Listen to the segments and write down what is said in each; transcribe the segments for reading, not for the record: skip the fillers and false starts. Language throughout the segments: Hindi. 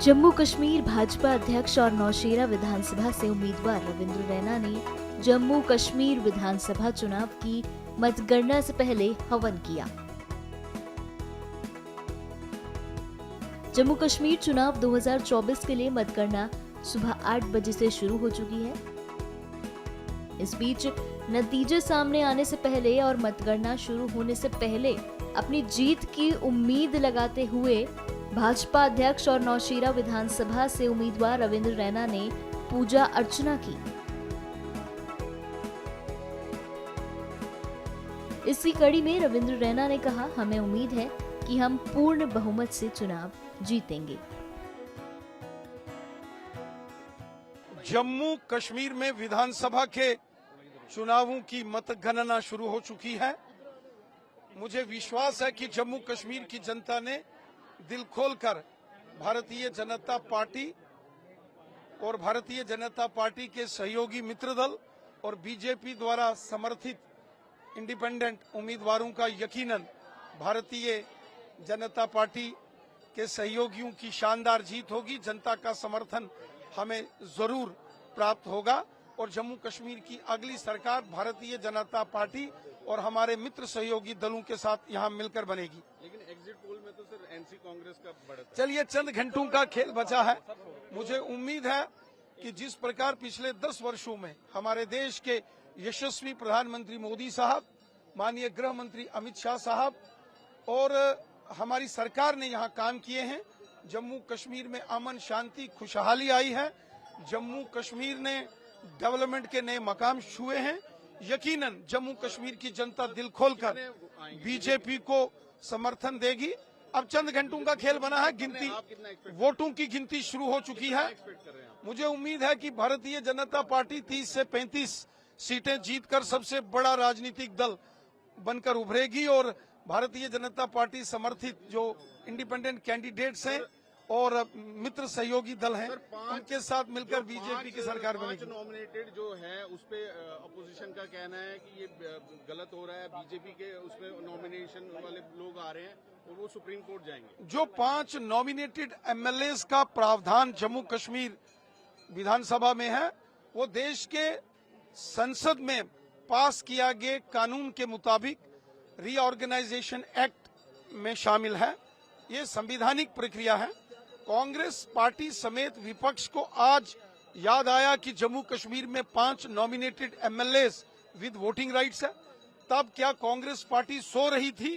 जम्मू कश्मीर भाजपा अध्यक्ष और नौशेरा विधानसभा से उम्मीदवार रविंद्र रैना ने जम्मू कश्मीर विधानसभा चुनाव की मतगणना से पहले हवन किया। जम्मू कश्मीर चुनाव 2024 के लिए मतगणना सुबह 8 बजे से शुरू हो चुकी है। इस बीच नतीजे सामने आने से पहले और मतगणना शुरू होने से पहले अपनी जीत की उम्मीद लगाते हुए भाजपा अध्यक्ष और नौशेरा विधानसभा से उम्मीदवार रविंद्र रैना ने पूजा अर्चना की। इसी कड़ी में रविंद्र रैना ने कहा, हमें उम्मीद है कि हम पूर्ण बहुमत से चुनाव जीतेंगे। जम्मू कश्मीर में विधानसभा के चुनावों की मतगणना शुरू हो चुकी है। मुझे विश्वास है कि जम्मू कश्मीर की जनता ने दिल खोलकर भारतीय जनता पार्टी और भारतीय जनता पार्टी के सहयोगी मित्र दल और बीजेपी द्वारा समर्थित इंडिपेंडेंट उम्मीदवारों का यकीनन भारतीय जनता पार्टी के सहयोगियों की शानदार जीत होगी। जनता का समर्थन हमें जरूर प्राप्त होगा और जम्मू कश्मीर की अगली सरकार भारतीय जनता पार्टी और हमारे मित्र सहयोगी दलों के साथ यहाँ मिलकर बनेगी। लेकिन एग्जिट पोल में तो सर एनसी कांग्रेस का बढ़त। चलिए, चंद घंटों का खेल बचा है। मुझे उम्मीद है कि जिस प्रकार पिछले 10 वर्षों में हमारे देश के यशस्वी प्रधानमंत्री मोदी साहब, माननीय गृह मंत्री अमित शाह साहब और हमारी सरकार ने यहाँ काम किए हैं, जम्मू कश्मीर में अमन शांति खुशहाली आई है। जम्मू कश्मीर ने डेवलपमेंट के नए मकाम छुए हैं। यकीनन जम्मू कश्मीर की जनता दिल खोलकर बीजेपी को समर्थन देगी। अब चंद घंटों का खेल बना है, गिनती वोटों की गिनती शुरू हो चुकी है। मुझे उम्मीद है कि भारतीय जनता पार्टी 30 से 35 सीटें जीतकर सबसे बड़ा राजनीतिक दल बनकर उभरेगी और भारतीय जनता पार्टी समर्थित जो इंडिपेंडेंट कैंडिडेट्स हैं और मित्र सहयोगी दल हैं, उनके साथ मिलकर बीजेपी की सरकार बनेगी। नॉमिनेटेड जो है उस पे अपोजिशन का कहना है कि ये गलत हो रहा है, बीजेपी के उसमें नॉमिनेशन वाले लोग आ रहे हैं और वो सुप्रीम कोर्ट जाएंगे। जो 5 नॉमिनेटेड एमएलएस का प्रावधान जम्मू कश्मीर विधानसभा में है, वो देश के संसद में पास किया गए कानून के मुताबिक रीऑर्गेनाइजेशन एक्ट में शामिल है। ये संवैधानिक प्रक्रिया है। कांग्रेस पार्टी समेत विपक्ष को आज याद आया कि जम्मू कश्मीर में 5 nominated MLAs with voting rights है। तब क्या कांग्रेस पार्टी सो रही थी?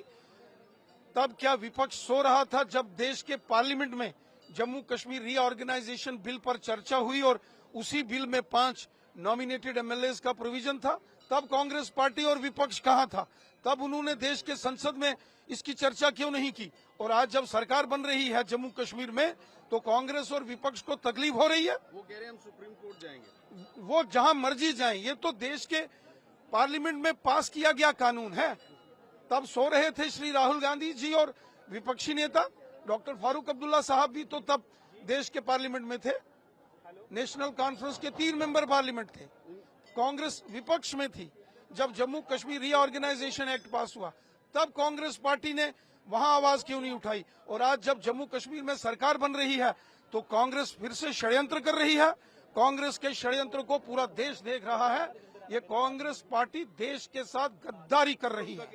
तब क्या विपक्ष सो रहा था जब देश के पार्लियामेंट में जम्मू कश्मीर रीऑर्गेनाइजेशन बिल पर चर्चा हुई और उसी बिल में 5 नॉमिनेटेड एमएलएस का प्रोविजन था? तब कांग्रेस पार्टी और विपक्ष कहाँ था? तब उन्होंने देश के संसद में इसकी चर्चा क्यों नहीं की? और आज जब सरकार बन रही है जम्मू कश्मीर में, तो कांग्रेस और विपक्ष को तकलीफ हो रही है। वो कह रहे हैं हम सुप्रीम कोर्ट जाएंगे। वो जहां मर्जी जाएं, ये तो देश के पार्लियामेंट में पास किया गया कानून है। तब सो रहे थे श्री राहुल गांधी जी और विपक्षी नेता डॉक्टर फारूक अब्दुल्ला साहब भी तो तब देश के पार्लियामेंट में थे। नेशनल कॉन्फ्रेंस के 3 मेंबर पार्लियामेंट थे। कांग्रेस विपक्ष में थी। जब Jammu Kashmir reorganisation act pass हुआ, तब कांग्रेस पार्टी ने वहां आवाज क्यों नहीं उठाई? और आज जब जम्मू कश्मीर में सरकार बन रही है, तो कांग्रेस फिर से षड्यंत्र कर रही है। कांग्रेस के षड्यंत्र को पूरा देश देख रहा है। ये कांग्रेस पार्टी देश के साथ गद्दारी कर रही है।